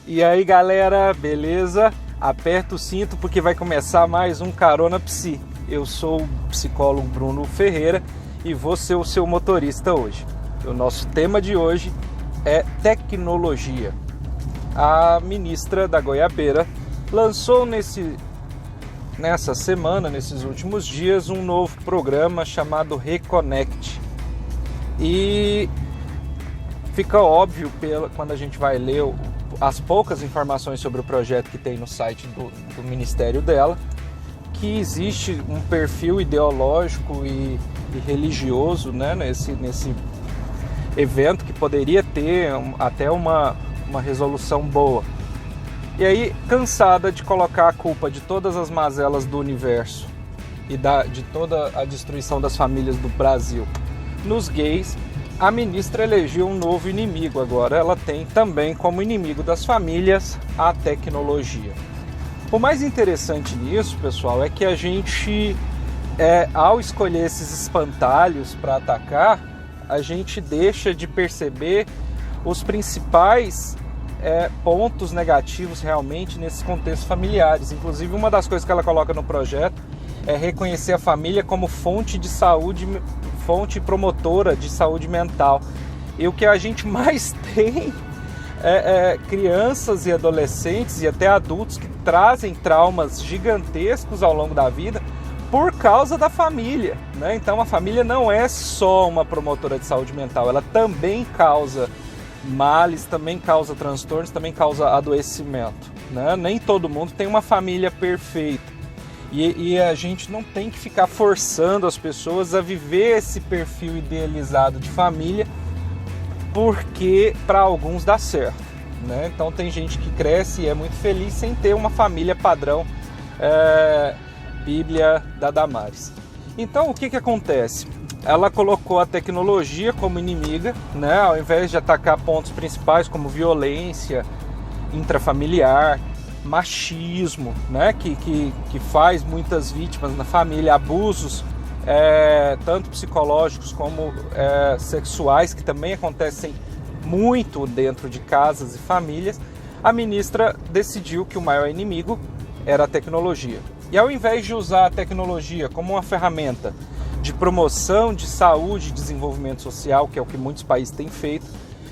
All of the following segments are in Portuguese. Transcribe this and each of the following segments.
E aí galera, beleza? Aperta o cinto porque vai começar mais um Carona Psi. Eu sou o psicólogo Bruno Ferreira e vou ser o seu motorista hoje. O nosso tema de hoje é tecnologia. A ministra da Goiabeira lançou nessa semana, nesses últimos dias, um novo programa chamado Reconnect. E fica óbvio quando a gente vai ler as poucas informações sobre o projeto que tem no site do ministério dela, que existe um perfil ideológico e religioso, né, nesse evento que poderia ter até uma resolução boa. E aí, cansada de colocar a culpa de todas as mazelas do universo e de toda a destruição das famílias do Brasil nos gays, a ministra elegeu um novo inimigo agora. Ela tem também como inimigo das famílias a tecnologia. O mais interessante nisso, pessoal, é que a gente, ao escolher esses espantalhos para atacar, a gente deixa de perceber os principais pontos negativos realmente nesses contextos familiares. Inclusive, uma das coisas que ela coloca no projeto é reconhecer a família como fonte de saúde, fonte promotora de saúde mental. E o que a gente mais tem é crianças e adolescentes e até adultos que trazem traumas gigantescos ao longo da vida por causa da família, né? Então a família não é só uma promotora de saúde mental, ela também causa males, também causa transtornos, também causa adoecimento, né? Nem todo mundo tem uma família perfeita. E a gente não tem que ficar forçando as pessoas a viver esse perfil idealizado de família, porque para alguns dá certo, né? Então tem gente que cresce e é muito feliz sem ter uma família padrão, Bíblia da Damares. Então o que acontece? Ela colocou a tecnologia como inimiga, né? Ao invés de atacar pontos principais como violência intrafamiliar, machismo, né, que faz muitas vítimas na família, abusos tanto psicológicos como sexuais, que também acontecem muito dentro de casas e famílias. A ministra decidiu que o maior inimigo era a tecnologia. E ao invés de usar a tecnologia como uma ferramenta de promoção de saúde e desenvolvimento social, que é o que muitos países têm feito,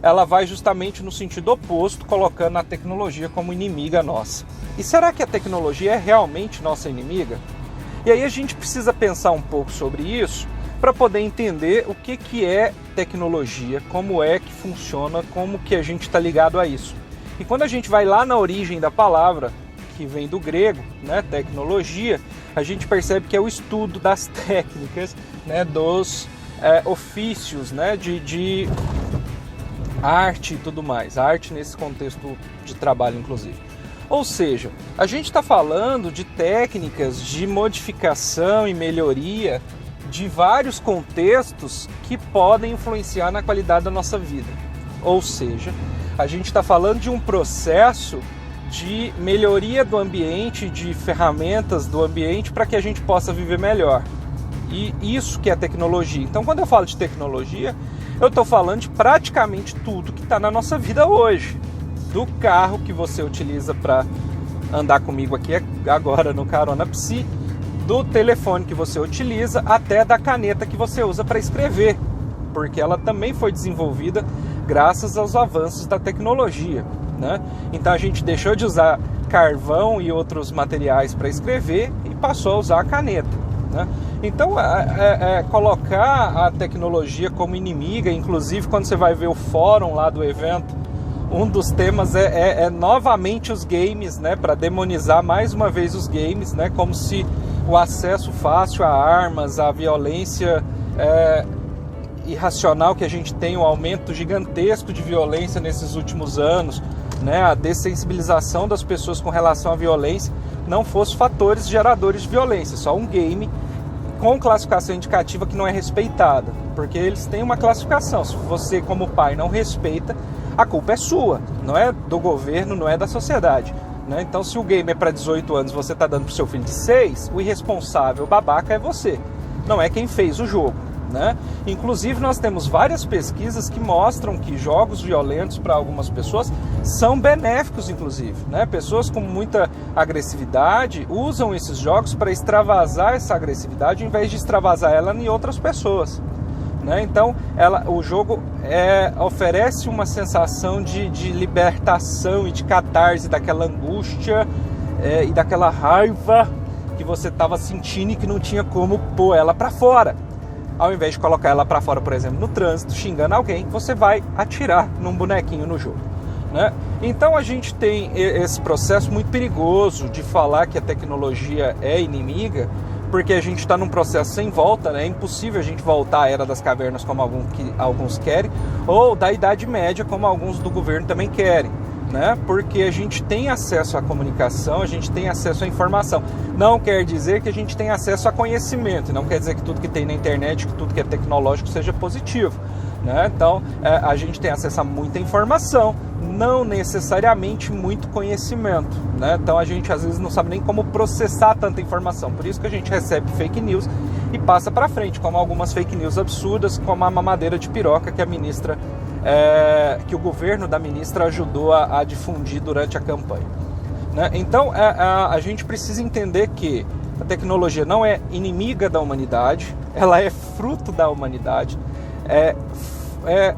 ela vai justamente no sentido oposto, colocando a tecnologia como inimiga nossa. E será que a tecnologia é realmente nossa inimiga? E aí a gente precisa pensar um pouco sobre isso para poder entender o que é tecnologia, como é que funciona, como que a gente está ligado a isso. E quando a gente vai lá na origem da palavra, que vem do grego, né, tecnologia, a gente percebe que é o estudo das técnicas, né, dos ofícios, né, de arte e tudo mais, arte nesse contexto de trabalho inclusive. Ou seja, a gente está falando de técnicas de modificação e melhoria de vários contextos que podem influenciar na qualidade da nossa vida. Ou seja, a gente está falando de um processo de melhoria do ambiente, de ferramentas do ambiente para que a gente possa viver melhor. E isso que é tecnologia. Então, quando eu falo de tecnologia, eu estou falando de praticamente tudo que está na nossa vida hoje. Do carro que você utiliza para andar comigo aqui agora no Carona Psi, do telefone que você utiliza, até da caneta que você usa para escrever, porque ela também foi desenvolvida graças aos avanços da tecnologia, né? Então a gente deixou de usar carvão e outros materiais para escrever e passou a usar a caneta, né? Então, colocar a tecnologia como inimiga, inclusive quando você vai ver o fórum lá do evento, um dos temas é novamente os games, né, para demonizar mais uma vez os games, né, como se o acesso fácil a armas, a violência irracional que a gente tem, um aumento gigantesco de violência nesses últimos anos, né, a dessensibilização das pessoas com relação à violência, não fosse fatores geradores de violência, só um game com classificação indicativa que não é respeitada, porque eles têm uma classificação. Se você, como pai, não respeita, a culpa é sua, não é do governo, não é da sociedade, né? Então, se o game é para 18 anos e você está dando para o seu filho de 6, o irresponsável, o babaca é você, não é quem fez o jogo, né? Inclusive nós temos várias pesquisas que mostram que jogos violentos para algumas pessoas são benéficos, inclusive, né? Pessoas com muita agressividade usam esses jogos para extravasar essa agressividade, em vez de extravasar ela em outras pessoas, né? Então o jogo oferece uma sensação de libertação e de catarse daquela angústia e daquela raiva que você estava sentindo e que não tinha como pôr ela para fora. Ao invés de colocar ela para fora, por exemplo, no trânsito, xingando alguém, você vai atirar num bonequinho no jogo, né? Então a gente tem esse processo muito perigoso de falar que a tecnologia é inimiga, porque a gente está num processo sem volta, né? É impossível a gente voltar à Era das Cavernas como alguns querem, ou da Idade Média como alguns do governo também querem, né? Porque a gente tem acesso à comunicação, a gente tem acesso à informação. Não quer dizer que a gente tem acesso a conhecimento, não quer dizer que tudo que tem na internet, que tudo que é tecnológico seja positivo, né? Então a gente tem acesso a muita informação, não necessariamente muito conhecimento, né? Então a gente às vezes não sabe nem como processar tanta informação, por isso que a gente recebe fake news e passa para frente, como algumas fake news absurdas, como a mamadeira de piroca que a ministra que o governo da ministra ajudou a difundir durante a campanha, né? Então a gente precisa entender que a tecnologia não é inimiga da humanidade, ela é fruto da humanidade, é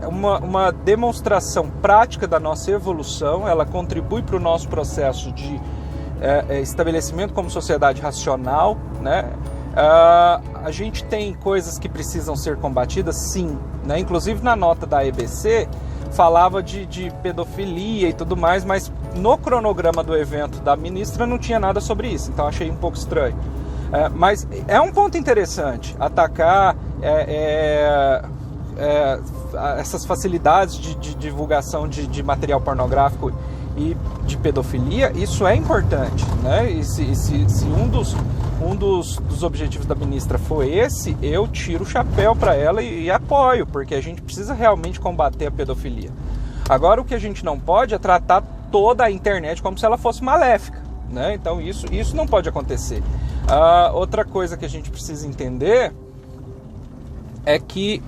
uma demonstração prática da nossa evolução, ela contribui para o nosso processo de estabelecimento como sociedade racional, né? A gente tem coisas que precisam ser combatidas, sim, né? Inclusive na nota da EBC falava de pedofilia e tudo mais, mas no cronograma do evento da ministra não tinha nada sobre isso, então achei um pouco estranho. Mas é um ponto interessante atacar essas facilidades de divulgação de material pornográfico e de pedofilia. Isso é importante, né? E se um dos objetivos da ministra foi esse, eu tiro o chapéu para ela e apoio, porque a gente precisa realmente combater a pedofilia. Agora, o que a gente não pode é tratar toda a internet como se ela fosse maléfica, né? Então isso não pode acontecer. Outra coisa que a gente precisa entender é que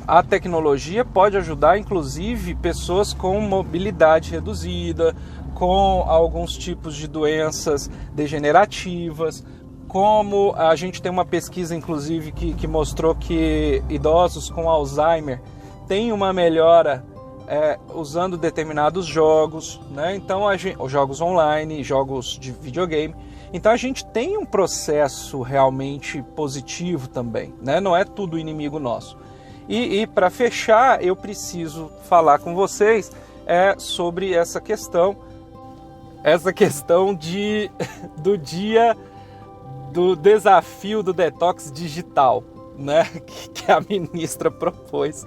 a tecnologia pode ajudar, inclusive, pessoas com mobilidade reduzida, com alguns tipos de doenças degenerativas, como a gente tem uma pesquisa, inclusive, que mostrou que idosos com Alzheimer têm uma melhora usando determinados jogos, né? Então, jogos online, jogos de videogame. Então, a gente tem um processo realmente positivo também, né? Não é tudo inimigo nosso. E para fechar, eu preciso falar com vocês sobre essa questão do dia do desafio do detox digital, né, que a ministra propôs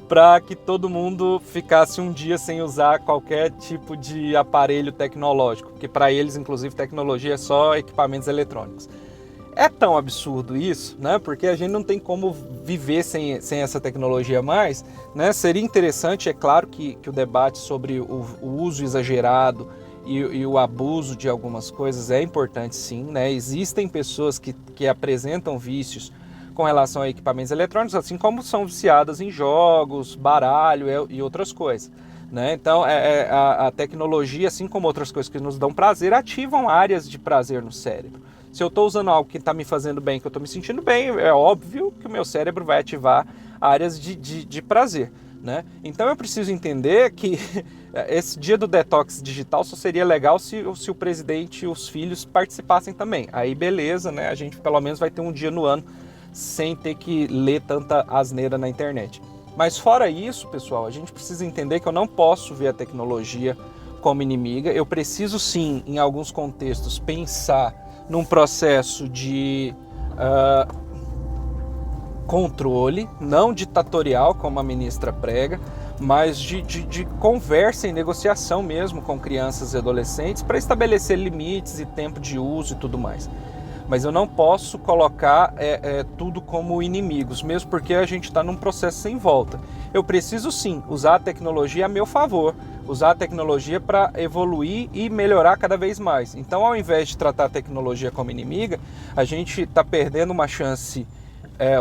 para que todo mundo ficasse um dia sem usar qualquer tipo de aparelho tecnológico, porque para eles, inclusive, tecnologia é só equipamentos eletrônicos. É tão absurdo isso, né? Porque a gente não tem como viver sem essa tecnologia mais, né? Seria interessante, é claro, que o debate sobre o uso exagerado e o abuso de algumas coisas é importante, sim, né? Existem pessoas que apresentam vícios com relação a equipamentos eletrônicos, assim como são viciadas em jogos, baralho e outras coisas, né? Então, a tecnologia, assim como outras coisas que nos dão prazer, ativam áreas de prazer no cérebro. Se eu estou usando algo que está me fazendo bem, que eu estou me sentindo bem, é óbvio que o meu cérebro vai ativar áreas de prazer, né? Então eu preciso entender que esse dia do detox digital só seria legal se o presidente e os filhos participassem também. Aí beleza, né? A gente pelo menos vai ter um dia no ano sem ter que ler tanta asneira na internet. Mas fora isso, pessoal, a gente precisa entender que eu não posso ver a tecnologia como inimiga. Eu preciso sim, em alguns contextos, pensar num processo de controle, não ditatorial, como a ministra prega, mas de conversa e negociação mesmo com crianças e adolescentes para estabelecer limites e tempo de uso e tudo mais. Mas eu não posso colocar tudo como inimigos, mesmo porque a gente está num processo sem volta. Eu preciso sim usar a tecnologia a meu favor, usar a tecnologia para evoluir e melhorar cada vez mais. Então, ao invés de tratar a tecnologia como inimiga, a gente está perdendo uma chance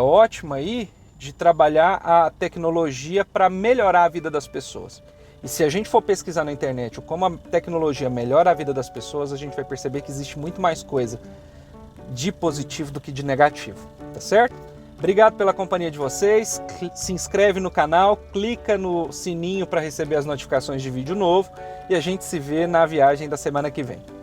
ótima aí de trabalhar a tecnologia para melhorar a vida das pessoas. E se a gente for pesquisar na internet como a tecnologia melhora a vida das pessoas, a gente vai perceber que existe muito mais coisa de positivo do que de negativo, tá certo? Obrigado pela companhia de vocês, se inscreve no canal, clica no sininho para receber as notificações de vídeo novo e a gente se vê na viagem da semana que vem.